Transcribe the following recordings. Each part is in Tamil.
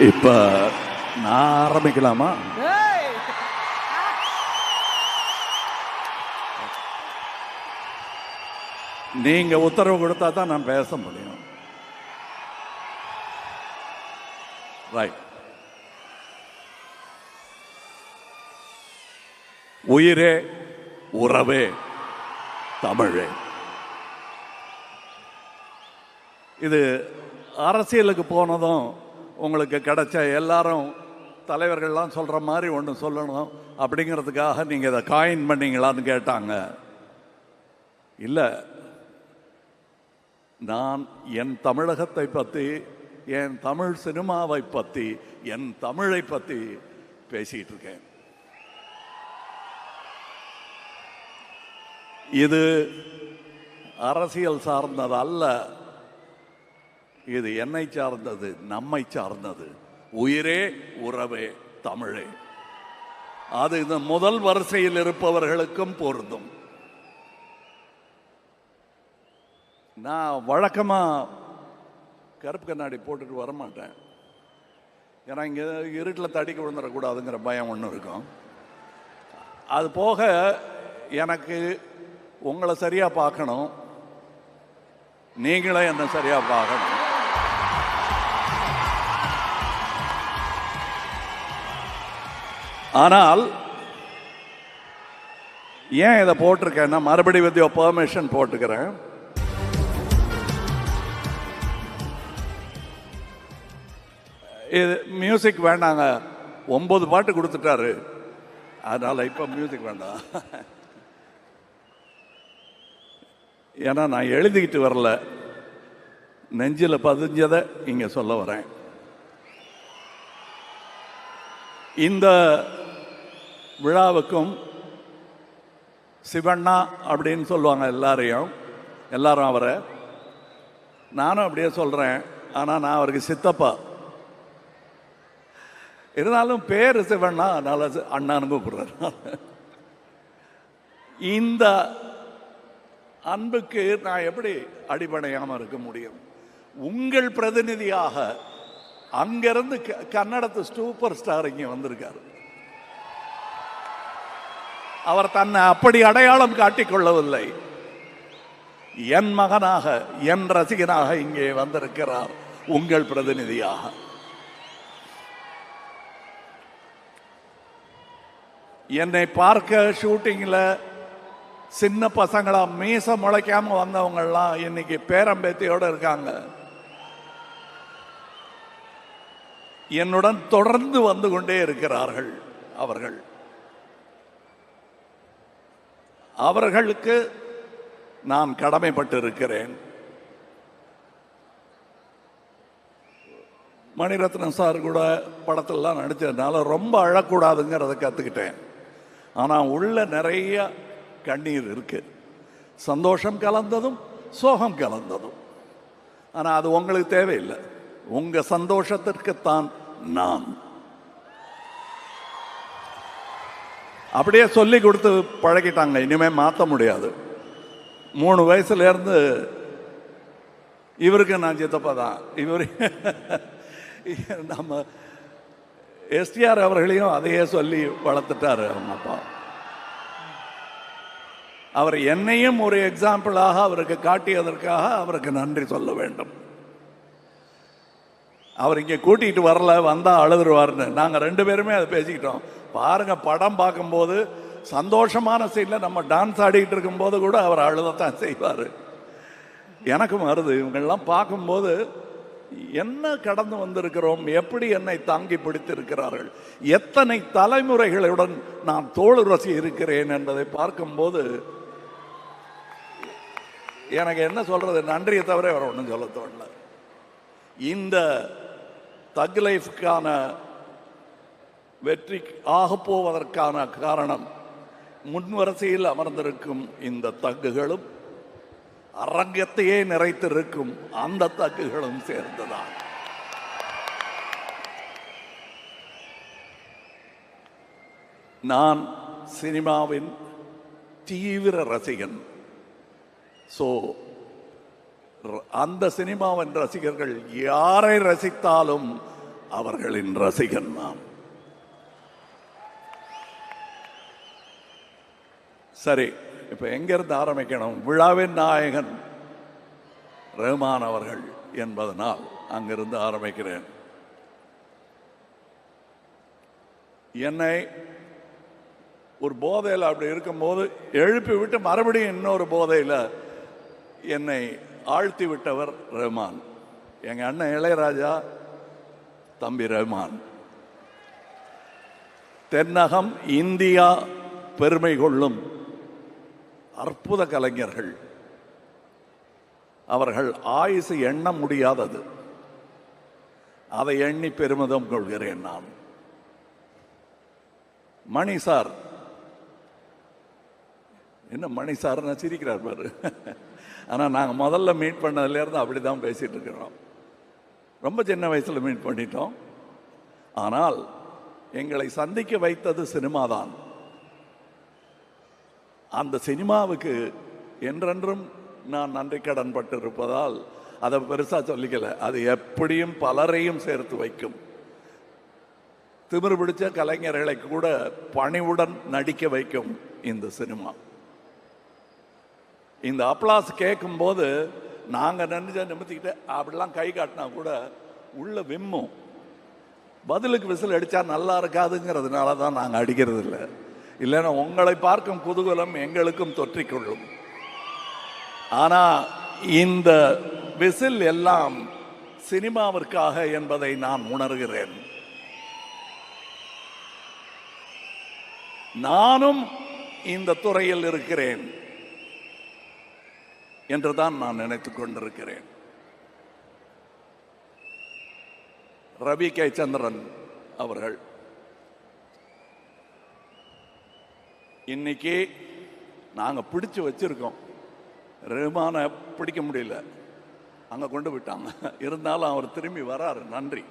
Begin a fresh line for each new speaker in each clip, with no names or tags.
இப்ப நான் ஆரம்பிக்கலாமா? நீங்க உத்தரவு கொடுத்தா தான் நான் பேச முடியும். ரைட். உயிரே உறவே தமிழே. இது அரசியலுக்கு போனதும் உங்களுக்கு கிடைச்ச எல்லாரும் தலைவர்கள்லாம் சொல்கிற மாதிரி ஒன்று சொல்லணும் அப்படிங்கிறதுக்காக நீங்கள் இதை காயின் பண்ணீங்களான்னு கேட்டாங்க. இல்லை, நான் என் தமிழகத்தை பற்றி, என் தமிழ் சினிமாவை பற்றி, என் தமிழை பற்றி பேசிகிட்டு இருக்கேன். இது அரசியல் சார்ந்தது அல்ல, இது என்னை சார்ந்தது, நம்மை சார்ந்தது. உயிரே உறவே தமிழே. அது இந்த முதல் வரிசையில் இருப்பவர்களுக்கும் பொருந்தும். நான் வழக்கமாக கருப்பு கண்ணாடி போட்டுட்டு வரமாட்டேன். ஏன்னா இங்கே இருட்டில் தடிக்க விழுந்துடக்கூடாதுங்கிற பயம் ஒன்று இருக்கும். அது போக எனக்கு உங்களை சரியாக பார்க்கணும், நீங்களே என்ன சரியாக பார்க்கணும். ஆனால் ஏன் இதை போட்டிருக்கேன்னா, மறுபடி வித் யுவர் பெர்மிஷன் போட்டுக்கிறேன். இது மியூசிக் வேண்டாங்க, 9 பாட்டு கொடுத்துட்டாரு, அதனால இப்போ மியூசிக் வேண்டாம். ஏன்னா நான் எழுதிக்கிட்டு வரல, நெஞ்சில் பதிஞ்சதை இங்கே சொல்ல வரேன். இந்த விழாவுக்கும் சிவண்ணா அப்படின்னு சொல்லுவாங்க எல்லாரும் அவரை. நானும் அப்படியே சொல்கிறேன், ஆனால் நான் அவருக்கு சித்தப்பா. இருந்தாலும் பேர் சிவண்ணா, அதனால அண்ணான்னு கூப்பிடுறேன். இந்த அன்புக்கு நான் எப்படி அடிபடையாமல் இருக்க முடியும்? உங்கள் பிரதிநிதியாக அங்கிருந்து கன்னடத்து சூப்பர் ஸ்டார் இங்கே வந்திருக்காரு. அவர் தன்னை அப்படி அடையாளம் காட்டிக்கொள்ளவில்லை. என் மகனாக, என் ரசிகனாக இங்கே வந்திருக்கிறார், உங்கள் பிரதிநிதியாக. என்னை பார்க்க ஷூட்டிங்கில் சின்ன பசங்களா மீச முளைக்காம வந்தவங்கெல்லாம் இன்னைக்கு பேரம்பேத்தியோட இருக்காங்க. என்னுடன் தொடர்ந்து வந்து கொண்டே இருக்கிறார்கள். அவர்களுக்கு நான் கடமைப்பட்டு இருக்கிறேன். மணிரத்னம் சார் கூட படத்திலலாம் நடித்ததுனால ரொம்ப அழக்கூடாதுங்கிறத கற்றுக்கிட்டேன். ஆனால் உள்ள நிறைய கண்ணீர் இருக்கு, சந்தோஷம் கலந்ததும் சோகம் கலந்ததும். ஆனால் அது உங்களுக்கு தேவையில்லை, உங்க சந்தோஷத்திற்குத்தான் நான். அப்படியே சொல்லி கொடுத்து பழகிட்டாங்க, இனிமே மாற்ற முடியாது. 3 வயசுல இருந்து இவருக்கு நான் சித்தப்பா தான். இவர் நம்ம எஸ்டிஆர் அவர்களையும் அதையே சொல்லி வளர்த்துட்டாரு அவங்க அப்பா. அவர் என்னையும் ஒரு எக்ஸாம்பிளாக அவருக்கு காட்டியதற்காக அவருக்கு நன்றி சொல்ல வேண்டும். அவர் இங்கே கூட்டிகிட்டு வரல, வந்தால் அழுதுருவார்னு நாங்கள் 2 பேருமே அதை பேசிக்கிட்டோம். பாருங்க, படம் பார்க்கும்போது சந்தோஷமான சீனில் நம்ம டான்ஸ் ஆடிக்கிட்டு இருக்கும்போது கூட அவர் அழுதத்தான் செய்வார். எனக்கும் வருது, இவங்கெல்லாம் பார்க்கும்போது என்ன கடந்து வந்திருக்கிறோம், எப்படி என்னை தாங்கி பிடித்திருக்கிறார்கள், எத்தனை தலைமுறைகளுடன் நான் தோளுரசி இருக்கிறேன் என்பதை பார்க்கும்போது எனக்கு என்ன சொல்றது, நன்றியை தவிர வேற ஒன்றும் சொல்ல தோணல. இந்த தக் லைஃப்கான வெற்றி ஆகப்போவதற்கான காரணம் முன்வரிசையில் அமர்ந்திருக்கும் இந்த தக்குகளும் அரங்கத்தையே நிறைத்திருக்கும் அந்த தக்குகளும் சேர்ந்ததான். நான் சினிமாவின் தீவிர ரசிகன். ஸோ அந்த சினிமாவின் ரசிகர்கள் யாரை ரசித்தாலும் அவர்களின் ரசிகன் நான். சரி, இப்ப எங்கிருந்து ஆரம்பிக்கணும்? விழாவின் நாயகன் ரஹ்மான் அவர்கள் என்பதனால் அங்கிருந்து ஆரம்பிக்கிறேன். என்னை ஒரு போதையில் அப்படி இருக்கும்போது எழுப்பி விட்டு மறுபடியும் இன்னொரு போதையில் என்னை ஆழ்த்தி விட்டவர் ரஹ்மான். எங்க அண்ணன் இளையராஜா, தம்பி ரஹ்மான். தென்னகம் இந்தியா பெருமை கொள்ளும் அற்புத கலைஞர்கள். அவர்கள் ஆயுசு எண்ண முடியாதது. அதை எண்ணி பெருமிதம் கொள்கிறேன் நான். மணி சார், என்ன மணி சார்னு சிரிக்கிறார் பாரு. ஆனால் நாங்கள் முதல்ல மீட் பண்ணதுலேருந்து அப்படி தான் பேசிகிட்டு இருக்கிறோம். ரொம்ப சின்ன வயசில் மீட் பண்ணிட்டோம். ஆனால் எங்களை சந்திக்க வைத்தது சினிமா தான். அந்த சினிமாவுக்கு என்றென்றும் நான் நன்றி கடன் பட்டு இருப்பதால் அதை பெருசாக சொல்லிக்கல. அது எப்படியும் பலரையும் சேர்த்து வைக்கும். திமிரு பிடிச்ச கலைஞர்களை கூட பணிவுடன் நடிக்க வைக்கும் இந்த சினிமா. இந்த அப்ளாஸ் கேட்கும்போது நாங்கள் நிமித்திக்கிட்டு அப்படிலாம் கை காட்டினா கூட உள்ள விம்மும். பதிலுக்கு விசில் அடித்தா நல்லா இருக்காதுங்கிறதுனால தான் நாங்கள் அடிக்கிறது இல்லை. இல்லைன்னா உங்களை பார்க்கும் குதூகலம் எங்களுக்கும் தொற்றிக்கொள்ளும். ஆனால் இந்த விசில் எல்லாம் சினிமாவிற்காக என்பதை நான் உணர்கிறேன். நானும் இந்த துறையில் இருக்கிறேன் என்றுதான் நான் நினைத்துக் கொண்டிருக்கிறேன். ரவி கே சந்திரன் அவர்கள் இன்னைக்கு நாங்க பிடிச்சு வச்சிருக்கோம். ரஹ்மானை பிடிக்க முடியல, அங்க கொண்டு விட்டாங்க. இருந்தாலும் அவர் திரும்பி வராரு, நன்றி.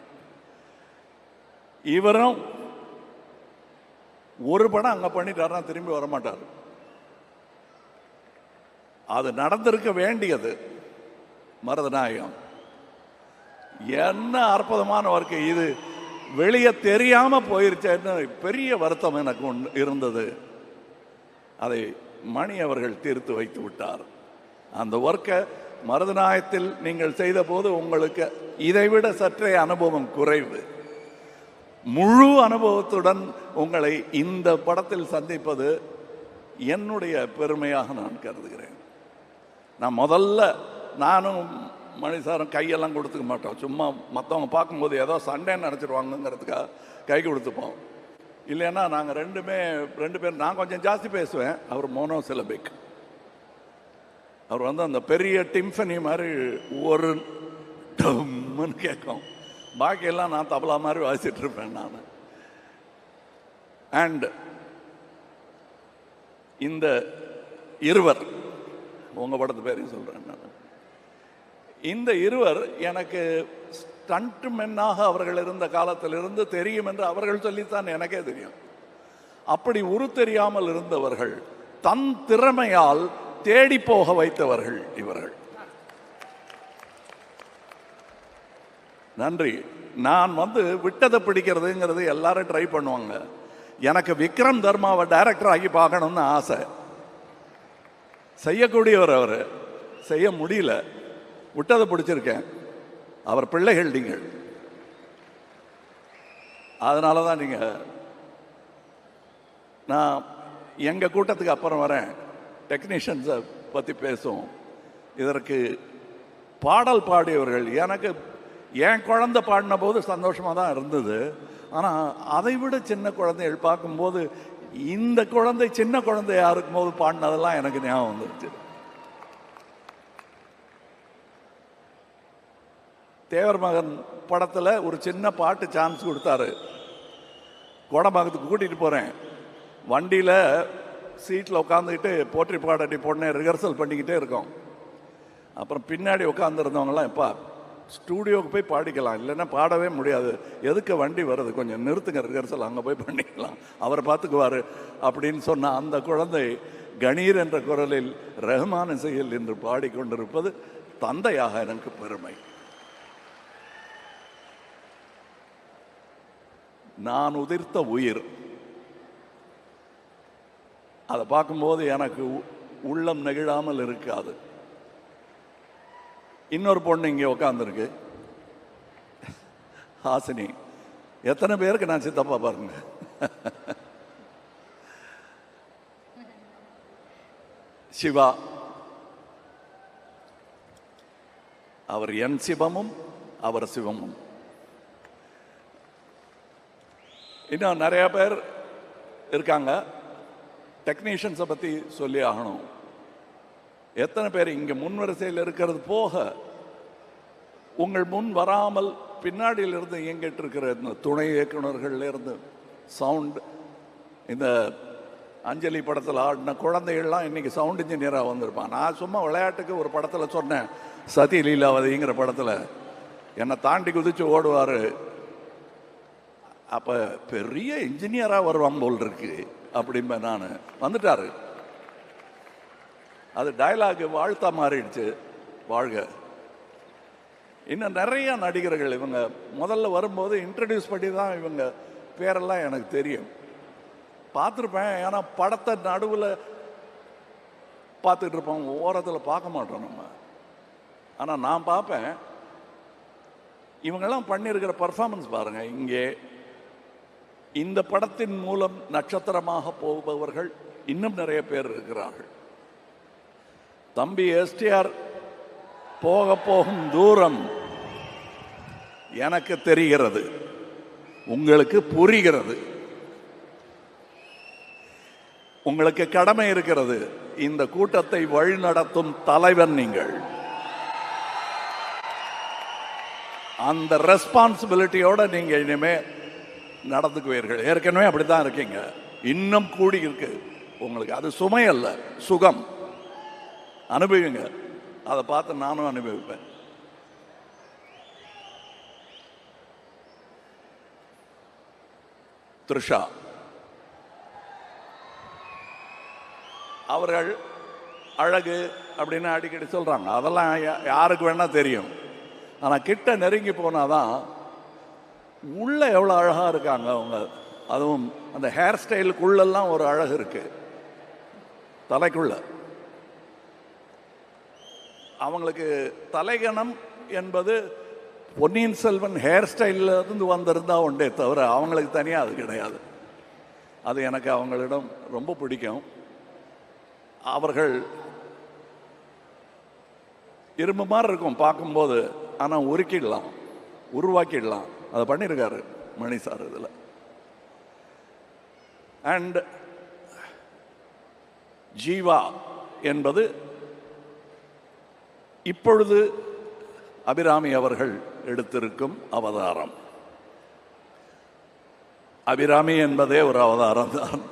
இவரும் ஒரு படம் அங்க பண்ணிட்டாருன்னா திரும்பி வரமாட்டார். அது நடந்திருக்க வேண்டியது. மருதநாயகம் என்ன அற்புதமான வாழ்க்கை இது. வெளியே தெரியாம போயிருச்சேன்னு பெரிய வருத்தம் எனக்கு இருந்தது. அதை மணி அவர்கள் தீர்த்து வைத்து விட்டார். அந்த ஒர்க்கை மருதநாயகத்தில் நீங்கள் செய்த போது உங்களுக்கு இதைவிட சற்றே அனுபவம் குறைவு. முழு அனுபவத்துடன் உங்களை இந்த படத்தில் சந்திப்பது என்னுடைய பெருமையாக நான் கருதுகிறேன். நான் முதல்ல நானும் மணிசாரும் கையெல்லாம் கொடுத்துக்க மாட்டோம். சும்மா மற்றவங்க பார்க்கும்போது ஏதோ சண்டைன்னு நினச்சிருவாங்கங்கிறதுக்காக கை கொடுத்துப்போம். இல்லைன்னா நாங்கள் ரெண்டு பேர், நான் கொஞ்சம் ஜாஸ்தி பேசுவேன், அவர் மோனோசிலபிக். அவர் அந்த பெரிய டிம்ஃபனி மாதிரி ஒரு டம்னு கேட்கும். பாக்கியெல்லாம் நான் தபலா மாதிரி வாசிட்டு இருப்பேன் நான். அண்ட் இந்த இருவர், உங்க படத்து பேரையும் சொல்றேன் நான். இந்த இருவர் எனக்கு ஸ்டண்ட் மென்னாக அவர்கள் இருந்த காலத்திலிருந்து தெரியும் என்று அவர்கள் சொல்லித்தான் எனக்கே தெரியும். அப்படி உரு தெரியாமல் இருந்தவர்கள் தன் திறமையால் தேடி போக வைத்தவர்கள் இவர்கள். நன்றி. நான் விட்டதை பிடிக்கிறதுங்கிறது எல்லாரும் ட்ரை பண்ணுவாங்க. எனக்கு விக்ரம் தர்மாவை டைரக்டர் ஆகி பார்க்கணும்னு ஆசை. செய்யக்கூடியவர் அவர், செய்ய முடியல. விட்டதை பிடிச்சிருக்கேன். அவர் பிள்ளைகள் நீங்கள். அதனால தான் நான் எங்கள் கூட்டத்துக்கு அப்புறம் வரேன், டெக்னீஷியன்ஸை பற்றி பேசுவோம். இதற்கு பாடல் பாடியவர்கள், எனக்கு என் குழந்தை பாடின போது சந்தோஷமாக தான் இருந்தது. ஆனால் அதை விட சின்ன குழந்தைகள் பார்க்கும்போது இந்த குழந்தை சின்ன குழந்தையா இருக்கும்போது பாடினதெல்லாம் எனக்கு ஞாபகம் வந்துருச்சு. தேவர் மகன் படத்தில் ஒரு சின்ன பாட்டு சான்ஸ் கொடுத்தாரு. கோடம்பாக்கத்துக்கு கூட்டிகிட்டு போகிறேன். வண்டியில் சீட்டில் உட்காந்துக்கிட்டு போற்றி பாடட்டி போடனே ரிஹர்சல் பண்ணிக்கிட்டே இருக்கோம். அப்புறம் பின்னாடி உட்காந்துருந்தவங்களாம், எப்பா ஸ்டூடியோவுக்கு போய் பாடிக்கலாம், இல்லைன்னா பாடவே முடியாது, எதுக்கு வண்டி வருது, கொஞ்சம் நிறுத்துங்க, ரிஹர்சல் அங்கே போய் பண்ணிக்கலாம், அவர் பார்த்துக்குவார் அப்படின்னு சொன்ன அந்த குழந்தை கணீர் என்ற குரலில் ரஹ்மான் இசையில் என்று பாடிக்கொண்டிருப்பது தந்தையாக எனக்கு பெருமை. நான் உதிர்த்த உயிர். அதை பார்க்கும்போது எனக்கு உள்ளம் நெகிழாமல் இருக்காது. இன்னொரு பொண்ணு இங்கே உட்காந்துருக்கு, ஹாசினி. எத்தனை பேருக்கு நான் சித்தப்பா பாருங்க. சிவா, அவர் என் சிவமும் அவர் சிவமும். இன்னும் நிறைய பேர் இருக்காங்க. டெக்னீஷியன்ஸை பற்றி சொல்லி ஆகணும். எத்தனை பேர் இங்கே முன்வரிசையில் இருக்கிறது போக உங்கள் முன் வராமல் பின்னாடியிலிருந்து இயங்கிட்டு இருக்கிற இந்த துணை இயக்குநர்கள்லேருந்து சவுண்ட், இந்த அஞ்சலி படத்தில் ஆடின குழந்தைகள்லாம் இன்னைக்கு சவுண்ட் இன்ஜினியராக வந்திருப்பான். நான் சும்மா விளையாட்டுக்கு ஒரு படத்தில் சொன்னேன், சதி லீலாவதிங்கிற படத்தில் என்னை தாண்டி குதிச்சு ஓடுவார். அப்போ பெரிய இன்ஜினியராக வருவாங்க போல் இருக்கு அப்படின்பேன் நான். வந்துட்டாரு. அது டயலாக் வாழ்த்தா மாறிடுச்சு. வாழ்க. இன்னும் நிறைய நடிகர்கள் இவங்க முதல்ல வரும்போது இன்ட்ரடியூஸ் பண்ணி தான் இவங்க பேரெல்லாம் எனக்கு தெரியும், பார்த்துருப்பேன். ஏன்னா படத்தை நடுவில் பார்த்துட்டு இருப்போம், ஓரத்தில் பார்க்க மாட்டோம் நம்ம. ஆனால் நான் பார்ப்பேன். இவங்கெல்லாம் பண்ணியிருக்கிற பர்ஃபார்மன்ஸ் பாருங்க. இங்கே இந்த படத்தின் மூலம் நட்சத்திரமாக போபவர்கள் இன்னும் நிறைய பேர் இருக்கிறார்கள். தம்பி எஸ்டிஆர் போக போகும் தூரம் எனக்கு தெரிகிறது, உங்களுக்கு புரிகிறது. உங்களுக்கு கடமை இருக்கிறது. இந்த கூட்டத்தை வழிநடத்தும் தலைவன் நீங்கள். அந்த ரெஸ்பான்சிபிலிட்டியோட நீங்க இனிமே நடந்துக்குவீர்கள். ஏற்கனவே அப்படித்தான் இருக்கீங்க, இன்னும் கூடி இருக்கு உங்களுக்கு. அது சுமை அல்ல, சுகம். அனுபவிங்க. அதை பார்த்து நானும் அனுபவிப்பேன். த்ரிஷா அவர்கள் அழகு அப்படின்னு அடிக்கடி சொல்றாங்க. அதெல்லாம் யாருக்கு வேணா தெரியும். ஆனால் கிட்ட நெருங்கி போனாதான் உள்ள எவ்வளோ அழகா இருக்காங்க அவங்க. அதுவும் அந்த ஹேர் ஸ்டைலுக்குள்ளெல்லாம் ஒரு அழகு இருக்கு, தலைக்குள்ள. அவங்களுக்கு தலைகணம் என்பது பொன்னியின் செல்வன் ஹேர் ஸ்டைலில் இருந்து வந்திருந்தா உண்டே தவிர அவங்களுக்கு தனியாக அது கிடையாது. அது எனக்கு அவங்களிடம் ரொம்ப பிடிக்கும். அவர்கள் இரும்பு மாதிரி இருக்கும் பார்க்கும்போது, ஆனால் உருக்கிடலாம், உருவாக்கிடலாம். அதை பண்ணியிருக்காரு மணி சார் இதில். அண்ட் ஜீவா என்பது இப்பொழுது அபிராமி அவர்கள் எடுத்திருக்கும் அவதாரம். அபிராமி என்பதே ஒரு அவதாரம் தான்.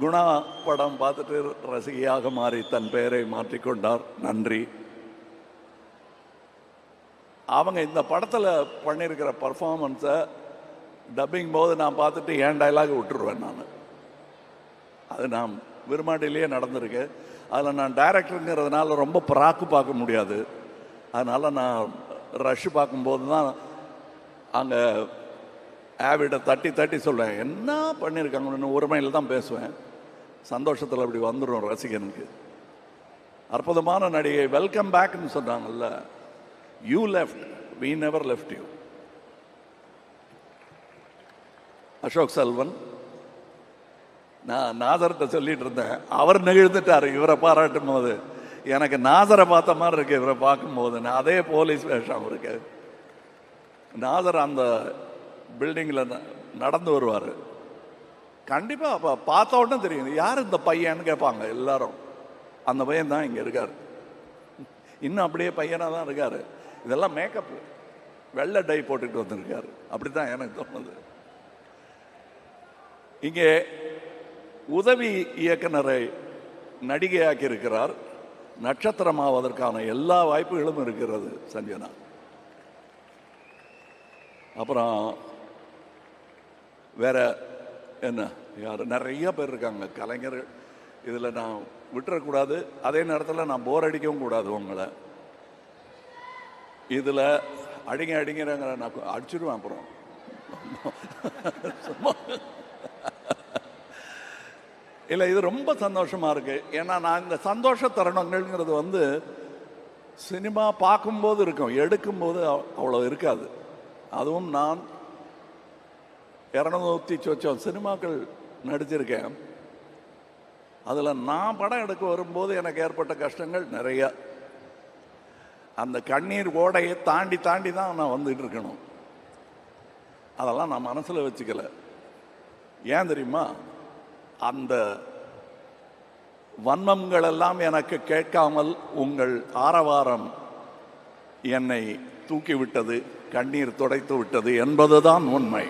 குணா படம் பார்த்துட்டு ரசிகையாக மாறி தன் பெயரை மாற்றிக்கொண்டார். நன்றி. அவங்க இந்த படத்தில் பண்ணியிருக்கிற பர்ஃபார்மன்ஸை டப்பிங் போது நான் பார்த்துட்டு ஏன் டைலாக் விட்டுருவேன் நான். அது நான் விரும்மாண்டிலேயே நடந்திருக்கு. அதில் நான் டைரக்டருங்கிறதுனால ரொம்ப பராக்கு பார்க்க முடியாது. அதனால் நான் ரஷ் பார்க்கும்போது தான் அங்கே ஆவிட தட்டி தட்டி சொல்லுவேன், என்ன பண்ணியிருக்காங்கன்னு ஒருமையில் தான் பேசுவேன். சந்தோஷத்தில் அப்படி வந்துடும் ரசிகனுக்கு. அற்புதமான நடிகை. வெல்கம் பேக்னு சொன்னாங்கல்ல, you left, we never left you. Ashok Selvan. நான் நாசர்கிட்ட சொல்லிட்டு இருந்தேன், அவர் நெகிழ்ந்துட்டார் இவரை பாராட்டும் போது. எனக்கு நாசரை பார்த்த மாதிரி இருக்கு இவரை பார்க்கும்போது. நான் அதே போலீஸ் வேஷம் இருக்கு. நாசர் அந்த பில்டிங்கில் நடந்து வருவார். கண்டிப்பாக அப்போ பார்த்த உடனே தெரியும் யார் இந்த பையன்னு கேட்பாங்க எல்லாரும். அந்த பையன் தான் இங்கே இருக்கார். இன்னும் அப்படியே பையனாக தான் இருக்கார். இதெல்லாம் மேக்கப், வெள்ளை டை போட்டுட்டு வந்திருக்காரு. அப்படி தான் எனக்கு தோணுது. இங்கே உதவி இயக்குனரை நடிகையாக்கி இருக்கிறார். நட்சத்திரமாவதற்கான எல்லா வாய்ப்புகளும் இருக்கிறது சஞ்சனா. அப்புறம் வேற என்ன, யார் நிறைய பேர் இருக்காங்க கலைஞர்கள். இதில் நான் விட்டுறக்கூடாது. அதே நேரத்தில் நான் போர் அடிக்கவும் கூடாது உங்களை. இதில் அடிங்கிறங்கிற நான் அடிச்சிடுவேன். அப்புறம் இல்லை, இது ரொம்ப சந்தோஷமா இருக்கு. ஏன்னா நான் இந்த சந்தோஷ தருணங்கள்ங்கிறது வந்து சினிமா பார்க்கும்போது இருக்கும், எடுக்கும்போது அவ்வளோ இருக்காது. அதுவும் நான் 200 சொச்சம் சினிமாக்கள் நடிச்சிருக்கேன். அதில் நான் படம் எடுக்க வரும்போது எனக்கு ஏற்பட்ட கஷ்டங்கள் நிறைய. அந்த கண்ணீர் ஓடையை தாண்டி தாண்டி தான் நான் வந்துட்டு இருக்கணும். அதெல்லாம் நான் மனசில் வச்சுக்கல. ஏன் தெரியுமா? அந்த வன்மங்கள் எல்லாம் எனக்கு கேட்காமல் உங்கள் ஆரவாரம் என்னை தூக்கிவிட்டது, கண்ணீர் துடைத்து விட்டது என்பதுதான் உண்மை.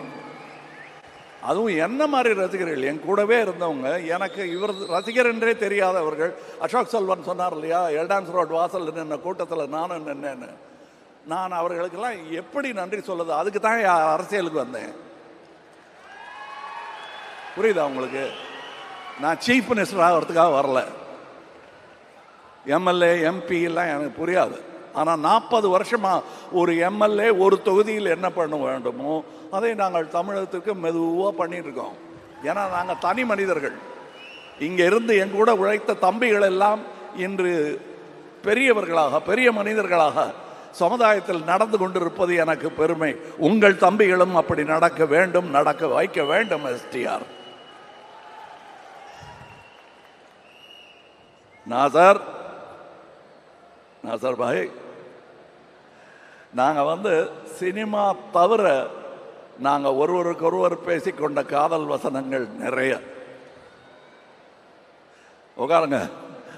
அதுவும் என்ன மாதிரி ரசிகர்கள், என் கூடவே இருந்தவங்க, எனக்கு இவர் ரசிகர் என்றே தெரியாதவர்கள். அசோக் செல்வன் சொன்னார் இல்லையா, எல்டான்ஸ் ரோட் வாசல் நின்ன கூட்டத்தில் நானும் நின்னேன்னு. நான் அவர்களுக்கெல்லாம் எப்படி நன்றி சொல்லுது? அதுக்கு தான் அரசியலுக்கு வந்தேன். புரியுதா உங்களுக்கு? நான் சீஃப் மினிஸ்டர் ஆகிறதுக்காக வரல. எம்எல்ஏ எம்பி எல்லாம் எனக்கு புரியாது. ஆனால் 40 வருஷமா ஒரு எம்எல்ஏ ஒரு தொகுதியில் என்ன பண்ண வேண்டுமோ அதை நாங்கள் தமிழகத்திற்கு மெதுவாக பண்ணிட்டு இருக்கோம். ஏன்னா நாங்கள் தனி மனிதர்கள். இங்கே இருந்து என் கூட உழைத்த தம்பிகள் எல்லாம் இன்று பெரியவர்களாக, பெரிய மனிதர்களாக சமுதாயத்தில் நடந்து கொண்டிருப்பது எனக்கு பெருமை. உங்கள் தம்பிகளும் அப்படி நடக்க வேண்டும், நடக்க வைக்க வேண்டும். எஸ்டிஆர் நாசர் பாய், நாங்கள் வந்து சினிமா தவிர நாங்கள் ஒருவருக்கொருவர் பேசிக்கொண்ட காதல் வசனங்கள் நிறைய. உட்காருங்க,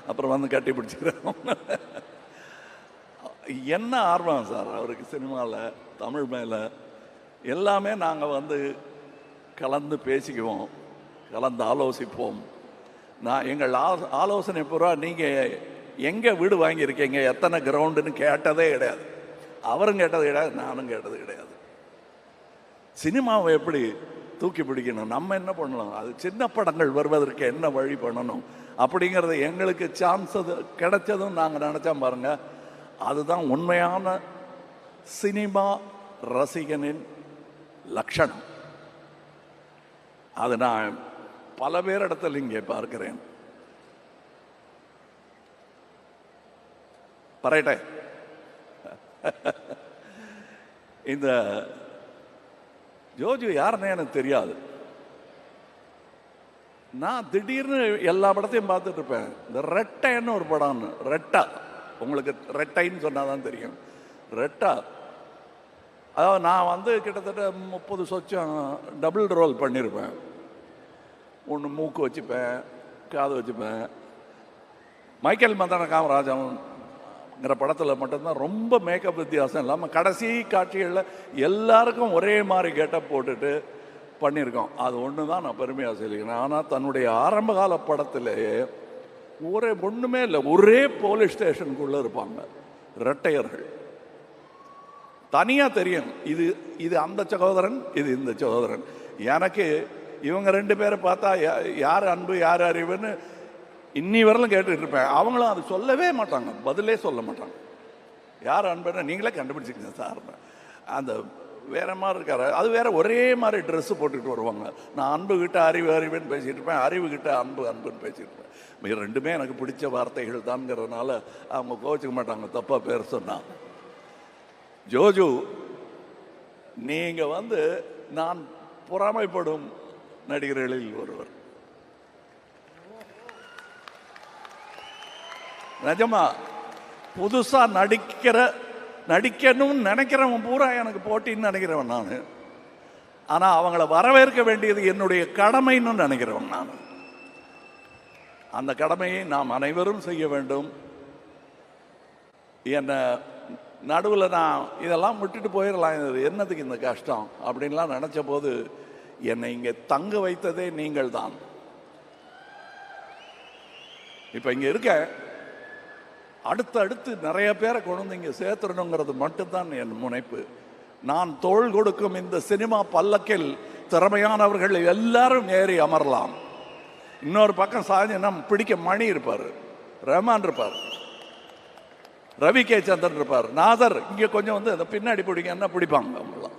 அப்புறம் வந்து கட்டி பிடிச்சிக்கிறோம். என்ன ஆர்வம் சார் அவருக்கு சினிமாவில், தமிழ் மேலே எல்லாமே. நாங்கள் வந்து கலந்து பேசிக்குவோம், கலந்து ஆலோசிப்போம். நான் எங்கள் ஆலோசனை பூரா நீங்கள் எங்கே வீடு வாங்கியிருக்கீங்க, எத்தனை கிரவுண்டுன்னு கேட்டதே கிடையாது. அவரும் கேட்டது கிடையாது, நானும் கேட்டது கிடையாது. சினிமாவை எப்படி தூக்கி பிடிக்கணும், நம்ம என்ன பண்ணலாம், அது சின்ன படங்கள் வருவதற்கு என்ன வழி பண்ணணும் அப்படிங்கிறது எங்களுக்கு சான்ஸ் கிடைச்சதும் நாங்கள் நினச்சோம் பாருங்க. அதுதான் உண்மையான சினிமா ரசிகனின் லட்சணம். அது நான் பல பேரிடத்தில் இங்கே பார்க்கிறேன். பரேட்டே இந்த ஜோஜு யாருன்னு எனக்கு தெரியாது. நான் திடீர்னு எல்லா படத்தையும் பார்த்துட்டு இருப்பேன். இந்த ரெட்டைன்னு ஒரு படம்னு, ரெட்டா, உங்களுக்கு ரெட்டைன்னு சொன்னாதான் தெரியும். ரெட்டா, அதாவது நான் வந்து கிட்டத்தட்ட 30 சொச்சம் டபுள் ரோல் பண்ணியிருப்பேன். ஒன்று மூக்கு வச்சுப்பேன், காது வச்சுப்பேன். மைக்கேல் மதன காமராஜன்ங்கிற படத்தில் மட்டும்தான் ரொம்ப மேக்கப் வித்தியாசம் இல்லாமல் கடைசி காட்சிகளில் எல்லாருக்கும் ஒரே மாதிரி கெட்டப் போட்டுட்டு பண்ணியிருக்கோம். அது ஒன்று தான் நான் பெருமையாக சொல்லிக்கிறேன். ஆனால் தன்னுடைய ஆரம்பகால படத்திலேயே ஒன்றுமே இல்லை, ஒரே போலீஸ் ஸ்டேஷனுக்குள்ளே இருப்பாங்க ரெட்டையர்கள். தனியாக தெரியும், இது அந்த சகோதரன், இது இந்த சகோதரன். எனக்கு இவங்க 2 பேரை பார்த்தா யார் அன்பு யார் அறிவுன்னு இன்னி வரலும் கேட்டுட்டு இருப்பேன். அவங்களும் அது சொல்லவே மாட்டாங்க, பதிலே சொல்ல மாட்டாங்க. யார் அன்புன்னு நீங்களே கண்டுபிடிச்சிக்கங்க சார். அந்த வேற மாதிரி இருக்காரு, அது வேற ஒரே மாதிரி ட்ரெஸ்ஸு போட்டுக்கிட்டு வருவாங்க. நான் அன்பு கிட்ட அறிவுன்னு பேசிகிட்டு இருப்பேன், அறிவு கிட்ட அன்புன்னு பேசிகிட்டு இருப்பேன். 2மே எனக்கு பிடிச்ச வார்த்தைகள் தான்ங்கிறதுனால அவங்க கோச்சிக்க மாட்டாங்க தப்பாக பேர் சொன்னா. ஜோஜு, நீங்கள் வந்து நான் பொறாமைப்படும் நடிகர்களில் ஒருவர். நிஜமா புதுசா நடிக்கணும்னு நினைக்கிறவன் பூரா எனக்கு போட்டின்னு நினைக்கிறவன் நான். ஆனா அவங்கள வரவேற்க வேண்டியது என்னுடைய கடமைன்னு நினைக்கிறவன் நான். அந்த கடமையை நாம் அனைவரும் செய்ய வேண்டும். என்ன நடுவில் நான் இதெல்லாம் விட்டுட்டு போயிடலாம், என்னதுக்கு இந்த கஷ்டம் அப்படின்லாம் நினைச்ச போது என்னை இங்கே தங்க வைத்ததே நீங்கள் தான். இப்போ இங்கே இருக்க அடுத்து நிறைய பேரை கொண்டு வந்து இங்கே சேர்த்துடணுங்கிறது மட்டும்தான் என் முனைப்பு. நான் தோள் கொடுக்கும் இந்த சினிமா பல்லக்கில் திறமையானவர்கள் எல்லாரும் ஏறி அமரலாம். இன்னொரு பக்கம் சாஞ்சனா பிடிக்க மணி இருப்பார், ரஹ்மான் இருப்பார், ரவி கே சந்திரன் இருப்பார், நாதர் இங்கே கொஞ்சம் வந்து அந்த பின்னாடி பிடிக்க என்ன பிடிப்பாங்க. அவங்களாம்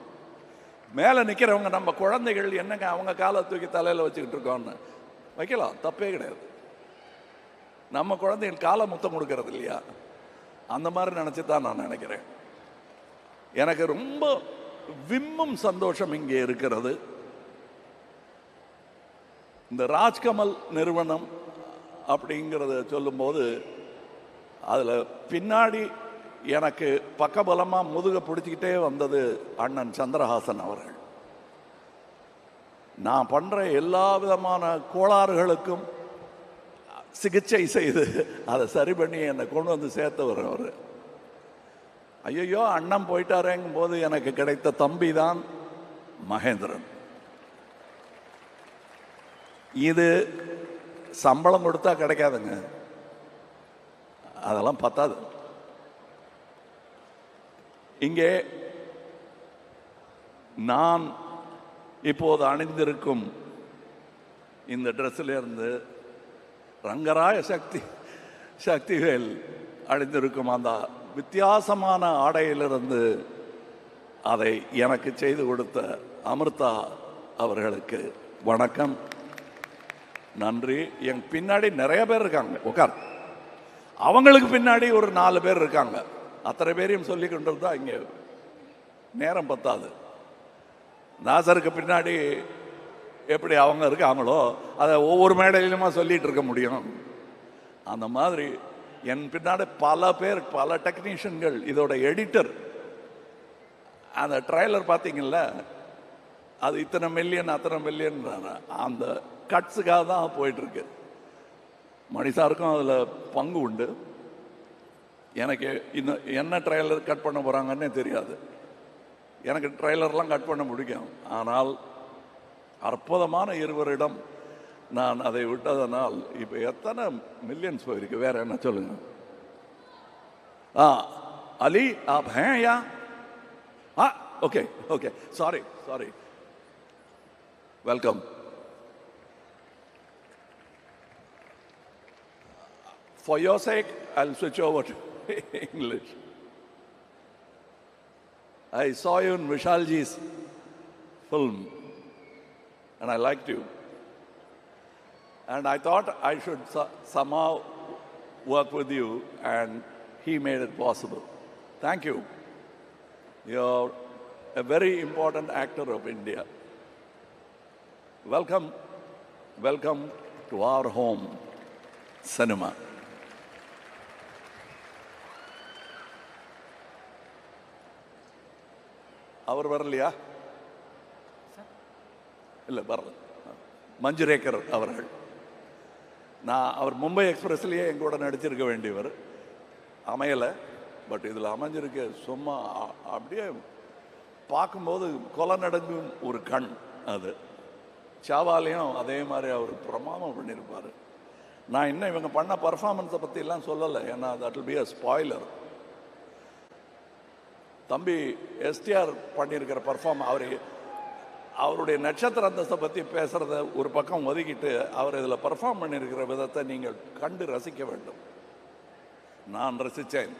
மேலே நிற்கிறவங்க நம்ம குழந்தைகள் என்னங்க அவங்க காலை தூக்கி தலையில் வச்சுக்கிட்டு இருக்கோன்னு வைக்கலாம், தப்பே கிடையாது. நம்ம குழந்தைகள் காலை முத்தம் கொடுக்கறது இல்லையா? அந்த மாதிரி நினச்சி தான் நான் நினைக்கிறேன். எனக்கு ரொம்ப விம்மும் சந்தோஷம் இங்கே இருக்கிறது. இந்த ராஜ்கமல் நிறுவனம் அப்படிங்கிறத சொல்லும்போது அதில் பின்னாடி எனக்கு பக்கபலமாக முதுக பிடிச்சிக்கிட்டே வந்தது அண்ணன் சந்திரஹாசன் அவர்கள். நான் பண்ணுற எல்லா விதமான கோளாறுகளுக்கும் சிகிச்சை செய்து அதை சரி பண்ணி என்னை கொண்டு வந்து சேர்த்தவர் அவர். ஐயோ அண்ணன் போயிட்டாரேங்கும் போது எனக்கு கிடைத்த தம்பி தான் மகேந்திரன். இது சம்பளம் கொடுத்தா கிடைக்காதுங்க, அதெல்லாம் பத்தாது. இங்கே நான் இப்போது அணிந்திருக்கும் இந்த ட்ரெஸ்ஸிலிருந்து ரங்கராய சக்திவேல் அணிந்திருக்கும் அந்த வித்தியாசமான ஆடையிலிருந்து அதை எனக்கு செய்து கொடுத்த அமிர்தா அவர்களுக்கு வணக்கம், நன்றி. என் பின்னாடி நிறைய பேர் இருக்காங்க, உட்கார். அவங்களுக்கு பின்னாடி ஒரு 4 பேர் இருக்காங்க. அத்தனை பேரையும் சொல்லி கொண்டு இருந்தா இங்கே நேரம் பத்தாது. நாசருக்கு பின்னாடி எப்படி அவங்க இருக்காங்களோ அதை ஒவ்வொரு மேடையிலுமா சொல்லிட்டு இருக்க முடியும். அந்த மாதிரி என் பின்னாடி பல பேர், பல டெக்னீஷியன்கள். இதோட எடிட்டர், அந்த ட்ரைலர் பார்த்தீங்கல்ல, அது இத்தனை மில்லியன் அத்தனை மில்லியன் அந்த கட்ஸுக்காக தான் போயிட்டுருக்கு. மணிசாருக்கும் அதில் பங்கு உண்டு. எனக்கு இன்னும் என்ன ட்ரைலர் கட் பண்ண போகிறாங்கன்னே தெரியாது. எனக்கு ட்ரைலர்லாம் கட் பண்ண பிடிக்கும். ஆனால் அற்புதமான இருவரிடம் நான் அதை விட்டதனால் இப்போ எத்தனை மில்லியன்ஸ் போயிருக்கு. வேற என்ன சொல்லுங்க? அலி ஆப் ஹே யா? Okay okay, sorry sorry, welcome. For your sake, I'll switch over to English. I saw you in Vishalji's film and I liked you. And I thought I should somehow work with you, and he made it possible. Thank you. You're a very important actor of India. Welcome, welcome to our home, cinema. அவர் வரலையா? இல்லை வரல. மஞ்சுரேக்கர் அவர்கள். அவர் மும்பை எக்ஸ்பிரஸ்லேயே எங்கூட நடிச்சிருக்க வேண்டியவர், அமையலை. பட் இதில் அமைஞ்சிருக்க சும்மா அப்படியே பார்க்கும்போது கொலை நடங்கும் ஒரு கண். அது சாவாலையும் அதே மாதிரி அவர் பிரமாதம் பண்ணியிருப்பார். நான் இன்னும் இவங்க பண்ண பர்ஃபார்மன்ஸை பற்றிலாம் சொல்லலை, ஏன்னா that will be a spoiler. தம்பி எஸ்டிஆர் பண்ணியிருக்கிற அவருடைய நட்சத்திர அந்தஸ்தை பற்றி பேசுகிறத ஒரு பக்கம் ஒதுக்கிட்டு அவர் இதில் பர்ஃபார்ம் பண்ணியிருக்கிற விதத்தை நீங்கள் கண்டு ரசிக்க வேண்டும். நான் ரசித்தேன்.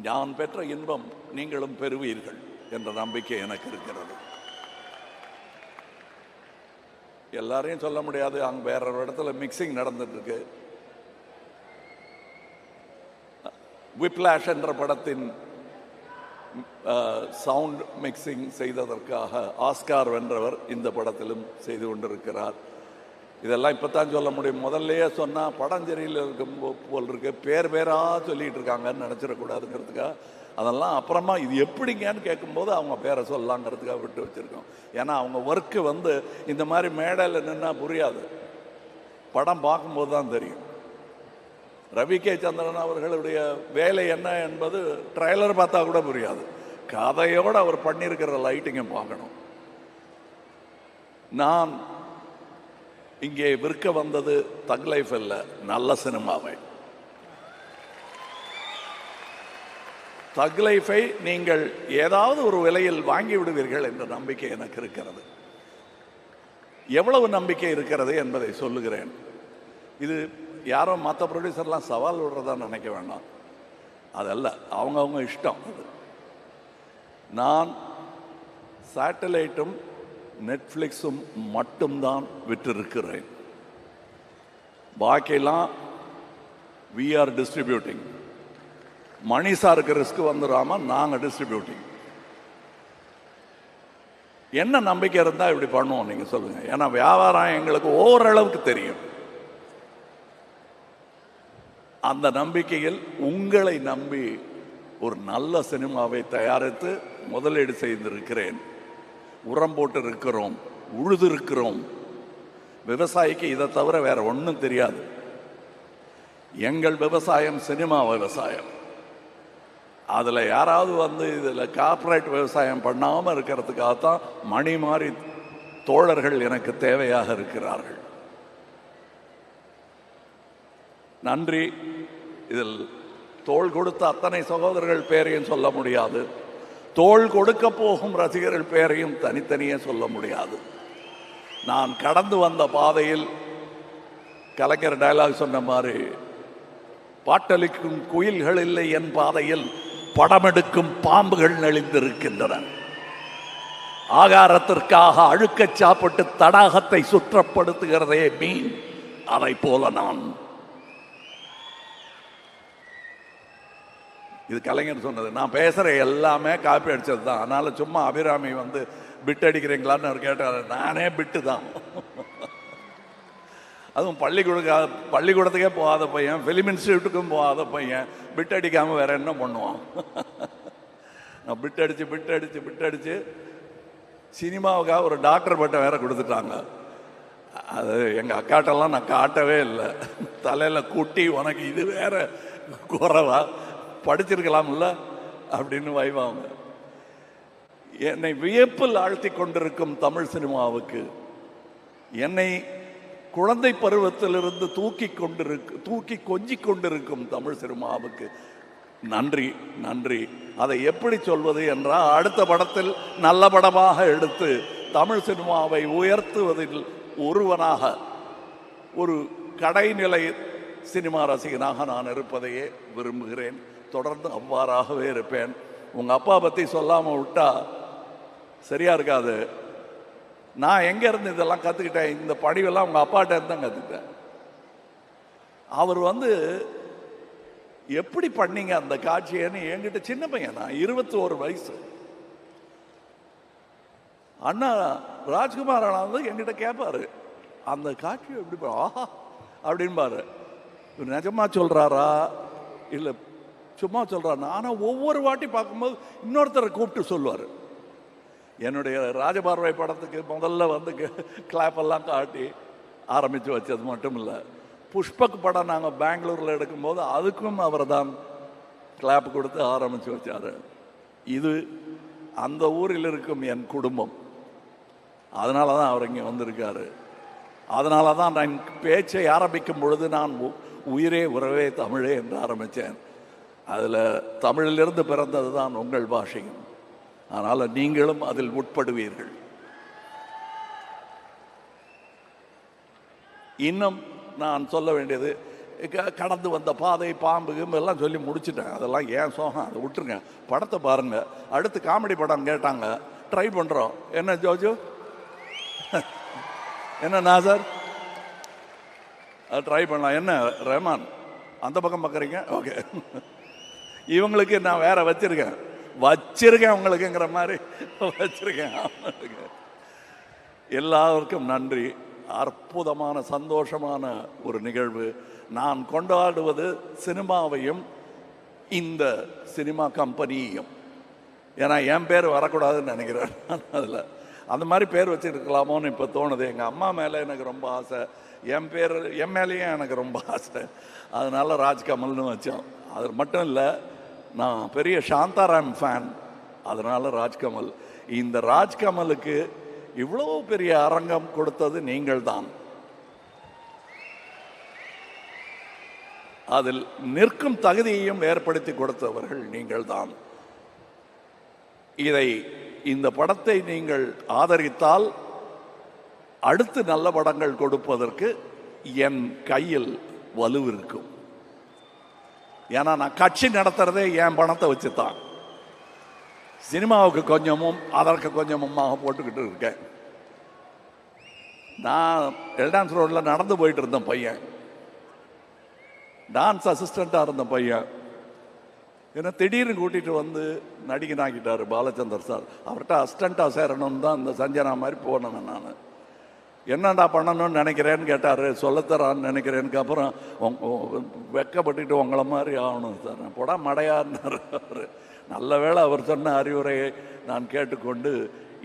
நான் பெற்ற இன்பம் நீங்களும் பெறுவீர்கள் என்ற நம்பிக்கை எனக்கு இருக்கிறது. எல்லாரையும் சொல்ல முடியாது, அங்கே வேற ஒரு இடத்துல மிக்சிங் நடந்துட்டு இருக்கு. விப்ளாஷ் என்ற படத்தின் சவுண்ட் மிக்சிங் செய்ததற்காக ஆஸ்கார் வென்றவர் இந்த படத்திலும் செய்து கொண்டிருக்கிறார். இதெல்லாம் இப்போ தான் சொல்ல முடியும். முதல்லையே சொன்னால் படம் சரியில் இருக்கும் போல் இருக்கு, பேராக சொல்லிகிட்டு இருக்காங்கன்னு நினச்சிடக்கூடாதுங்கிறதுக்காக அதெல்லாம் அப்புறமா இது எப்படிங்கன்னு கேட்கும்போது அவங்க பேரை சொல்லலாங்கிறதுக்காக விட்டு வச்சுருக்கோம். ஏன்னா அவங்க ஒர்க்கு இந்த மாதிரி மேடையில் நின்னா புரியாது, படம் பார்க்கும்போது தான் தெரியும். ரவி கே சந்திரன் அவர்களுடைய வேலை என்ன என்பது ட்ரைலர் பார்த்தா கூட புரியாது. கதையோடு அவர் பண்ணியிருக்கிற லைட்டிங்கை பார்க்கணும். நான் இங்கே விற்க வந்தது தக் லைஃப் அல்ல, நல்ல சினிமாவை. தக் லைஃபை நீங்கள் ஏதாவது ஒரு விலையில் வாங்கி விடுவீர்கள் என்ற நம்பிக்கை எனக்கு இருக்கிறது. எவ்வளவு நம்பிக்கை இருக்கிறது என்பதை சொல்லுகிறேன். இது யாரோ மற்ற ப்ரொடியூசர்லாம் சவால் விடுறதா நினைக்க வேண்டாம், அதல்ல, அவங்கவுங்க இஷ்டம். அது நான் சேட்டலைட்டும் நெட்ஃப்ளிக்ஸும் மட்டும்தான் விற்றிருக்கிறேன். பாக்கியெல்லாம் we are distributing. மணி சாருக்கு ரிஸ்க் வந்துடாம நாங்க டிஸ்ட்ரிபியூட்டிங். என்ன நம்பிக்கை இருந்தா இப்படி பண்ணுவோம் நீங்க சொல்லுங்க. ஏன்னா வியாபாரம் எங்களுக்கு ஓரளவுக்கு தெரியும். அந்த நம்பிக்கையில் உங்களை நம்பி ஒரு நல்ல சினிமாவை தயாரித்து முதலீடு செய்திருக்கிறேன். உரம் போட்டு இருக்கிறோம், உழுது இருக்கிறோம். விவசாயிக்கு இதை தவிர வேற ஒன்றும் தெரியாது. எங்கள் விவசாயம் சினிமா விவசாயம். அதில் யாராவது வந்து இதில் கார்ப்பரேட் விவசாயம் பண்ணாமல் இருக்கிறதுக்காகத்தான் மணி மாறி தோழர்கள் எனக்கு தேவையாக இருக்கிறார்கள். நன்றி. இதில் தோள் கொடுத்த அத்தனை சகோதரர்கள் பேரையும் சொல்ல முடியாது, தோள் கொடுக்க போகும் ரசிகர்கள் பேரையும் தனித்தனியே சொல்ல முடியாது. நான் கடந்து வந்த பாதையில் கலைஞர் டயலாக் சொன்ன மாதிரி, பாட்டளிக்கும் குயில்கள் இல்லை என் பாதையில், படமெடுக்கும் பாம்புகள் நெளிந்திருக்கின்றன. ஆகாரத்திற்காக அழுக்க சாப்பிட்டு தடாகத்தை சுற்றப்படுத்துகிறதே மீன், அதை போல நான். இது கலைஞர் சொன்னது. நான் பேசுற எல்லாமே காப்பி அடிச்சது தான். அதனால சும்மா அபிராமி வந்து பிட் அடிக்கிறீங்களான்னு அவர் கேட்டார். நானே பிட்டு தான். அதுவும் பள்ளிக்கூடத்துக்கே போகாத பையன், ஃபிலிம் இன்ஸ்டியூட்டுக்கும் போகாத பையன் பிட் அடிக்காம வேற என்ன பண்ணுவான்? நான் பிட் அடிச்சு சினிமாவுக்காக ஒரு டாக்டர் பட்டம் வேற கொடுத்துட்டாங்க. அது எங்க அக்காட்டெல்லாம் நான் காட்டவே இல்லை. தலையில கூட்டி, உனக்கு இது வேற குறைவா, படிச்சிருக்கலாம்ல அப்படின்னு வைவாங்க. என்னை வியப்பில் ஆழ்த்தி கொண்டிருக்கும் தமிழ் சினிமாவுக்கு, என்னை குழந்தை பருவத்திலிருந்து தூக்கி கொஞ்சி கொண்டிருக்கும் தமிழ் சினிமாவுக்கு நன்றி, நன்றி. அதை எப்படி சொல்வது என்றால், அடுத்த படத்தில் நல்ல படமாக எடுத்து தமிழ் சினிமாவை உயர்த்துவதில் ஒருவனாக, ஒரு கடைநிலை சினிமா ரசிகனாக நான் இருப்பதையே விரும்புகிறேன். தொடர்ந்து அவ்வாறாகவே இருப்பேன். உங்க அப்பா பத்தி சொல்லாம விட்டா சரியா இருக்காது. நான் எங்க இருந்து இதெல்லாம் கத்துக்கிட்டேன்? இந்த பணிவெல்லாம் உங்க அப்பாட்ட இருந்து தான் கத்துக்கிட்டேன். அவர் வந்து எப்படி பண்ணீங்க அந்த காட்சியன்னு என்கிட்ட, சின்ன பையன் நான், 21 வயசு, அண்ணா ராஜ்குமார் அண்ணா வந்து என்கிட்ட கேட்பாரு, அந்த காட்சி எப்படி ஆஹா அப்படின்பாரு. நிஜமா சொல்றாரா இல்லை சும்மா சொல்றாரு? ஆனா ஒவ்வொரு வாட்டி பார்க்கும்போது இன்னொருத்தரை கூப்பிட்டு சொல்லுவார். என்னுடைய ராஜபார்வை படத்துக்கு முதல்ல வந்து கிளாப்பெல்லாம் காட்டி ஆரம்பித்து வச்சது மட்டும் இல்லை, புஷ்பக் படம் நாங்கள் பெங்களூரில் எடுக்கும்போது அதுக்கும் அவர் தான் கிளாப் கொடுத்து ஆரம்பித்து வச்சார். இது அந்த ஊரில் இருக்கும் என் குடும்பம். அதனால தான் அவர் இங்கே வந்திருக்காரு. அதனால தான் நான் பேச்சை ஆரம்பிக்கும் பொழுது நான் உயிரே உறவே தமிழே என்று ஆரம்பித்தேன். அதில் தமிழிலிருந்து பிறந்தது தான் உங்கள் பாஷையும். அதனால் நீங்களும் அதில் உட்படுவீர்கள். இன்னும் நான் சொல்ல வேண்டியது, கடந்து வந்த பாதை, பாம்பு எல்லாம் சொல்லி முடிச்சுட்டேன். அதெல்லாம் ஏன் சோகம், அதை விட்டுருங்க. படத்தை பாருங்க. அடுத்து காமெடி படம் கேட்டாங்க, ட்ரை பண்ணுறோம். என்ன ஜோஜோ, என்ன நாசர், ட்ரை பண்ணலாம். என்ன ரஹ்மான் அந்த பக்கம் பார்க்குறீங்க? ஓகே, இவங்களுக்கு நான் வேற வச்சிருக்கேன் உங்களுக்குங்கிற மாதிரி வச்சிருக்கேன். எல்லாருக்கும் நன்றி. அற்புதமான சந்தோஷமான ஒரு நிகழ்வு. நான் கொண்டாடுவது சினிமாவையும் இந்த சினிமா கம்பெனியையும். ஏன்னா என் பேர் வரக்கூடாதுன்னு நினைக்கிறேன். அதில் அந்த மாதிரி பேர் வச்சுருக்கலாமோன்னு இப்போ தோணுது. எங்கள் அம்மா மேலே எனக்கு ரொம்ப ஆசை, என் மேலேயும் எனக்கு ரொம்ப ஆசை. அதனால ராஜ்கமல்னு வச்சோம். அது மட்டும் இல்லை, நான் பெரிய சாந்தாராம் ஃபேன், அதனால ராஜ்கமல். இந்த ராஜ்கமலுக்கு இவ்வளவு பெரிய அரங்கம் கொடுத்தது நீங்கள் தான். அதில் நிற்கும் தகுதியையும் ஏற்படுத்தி கொடுத்தவர்கள் நீங்கள் தான். இந்த படத்தை நீங்கள் ஆதரித்தால் அடுத்து நல்ல படங்கள் கொடுப்பதற்கு என் கையில் வலு இருக்கும். ஏன்னா நான் கட்சி நடத்துறதே என் பணத்தை வச்சுதான். சினிமாவுக்கு கொஞ்சமும் அதற்கு கொஞ்சமுமாக போட்டுக்கிட்டு இருக்கேன். நான் எல்டான்ஸ் ரோடில் நடந்து போயிட்டு இருந்தேன் பையன், டான்ஸ் அசிஸ்டண்ட்டாக இருந்த பையன். ஏன்னா திடீர்னு கூட்டிகிட்டு வந்து நடிகனாக்கிட்டார் பாலச்சந்தர் சார். அவர்கிட்ட அசிஸ்டண்ட்டாக சேரணும்னு தான் இந்த சஞ்சனா மாதிரி போனேன். நான் என்னடா பண்ணணும்னு நினைக்கிறேன்னு கேட்டார். சொல்லத்தரான்னு நினைக்கிறேனுக்கு அப்புறம் வெக்கப்பட்டுட்டு உங்களை மாதிரி ஆகணும் சார், போடா மடையாருன்னார் அவர். நல்ல வேளை அவர் சொன்ன அறிவுரையை நான் கேட்டுக்கொண்டு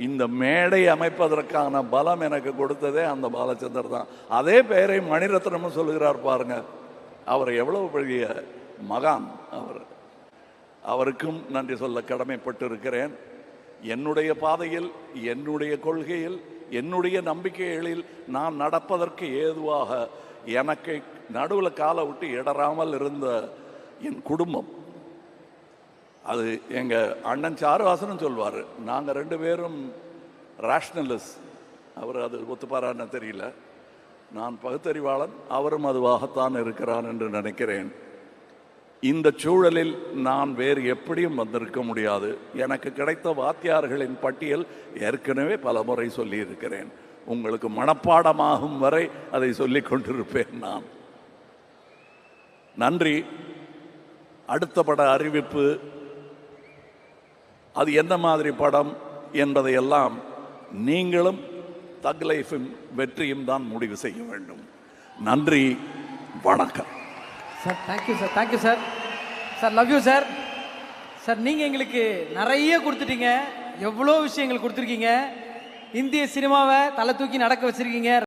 இந்த மேடை அமைப்பதற்கான பலம் எனக்கு கொடுத்ததே அந்த பாலச்சந்தர் தான். அதே பெயரை மணிரத்னமும் சொல்லுகிறார் பாருங்க. அவர் எவ்வளவு பெரிய மகான் அவர். அவருக்கும் நன்றி சொல்ல கடமைப்பட்டு இருக்கிறேன். என்னுடைய பாதையில், என்னுடைய கொள்கையில், என்னுடைய நம்பிக்கைகளில் நான் நடப்பதற்கு ஏதுவாக எனக்கு நடுவில் காலை விட்டு இடராமல் இருந்த என் குடும்பம், அது எங்கள் அண்ணன் சாருவாசனும் சொல்வார். நாங்கள் 2 பேரும் ரேஷ்னலிஸ்ட். அவர் அது ஒத்துப்பாரான்னு தெரியல. நான் பகுத்தறிவாளன், அவரும் அதுவாகத்தான் இருக்கிறான் என்று நினைக்கிறேன். இந்த சூழலில் நான் வேறு எப்படியும் வந்திருக்க முடியாது. எனக்கு கிடைத்த வாத்தியார்களின் பட்டியல் ஏற்கனவே பல முறை சொல்லியிருக்கிறேன். உங்களுக்கு மனப்பாடமாகும் வரை அதை சொல்லிக் கொண்டிருப்பேன் நான். நன்றி. அடுத்த பட அறிவிப்பு, அது என்ன மாதிரி படம் என்பதையெல்லாம் நீங்களும் தக் லைஃபின் வெற்றியும் தான் முடிவு செய்ய வேண்டும். நன்றி, வணக்கம்
sir. Thank you sir, thank you sir. Sir love you sir. Sir நீங்கள் எங்களுக்கு நிறைய கொடுத்துட்டீங்க, எவ்வளோ விஷயங்கள் கொடுத்துருக்கீங்க. இந்திய சினிமாவை தலை தூக்கி நடக்க வச்சுருக்கீங்க.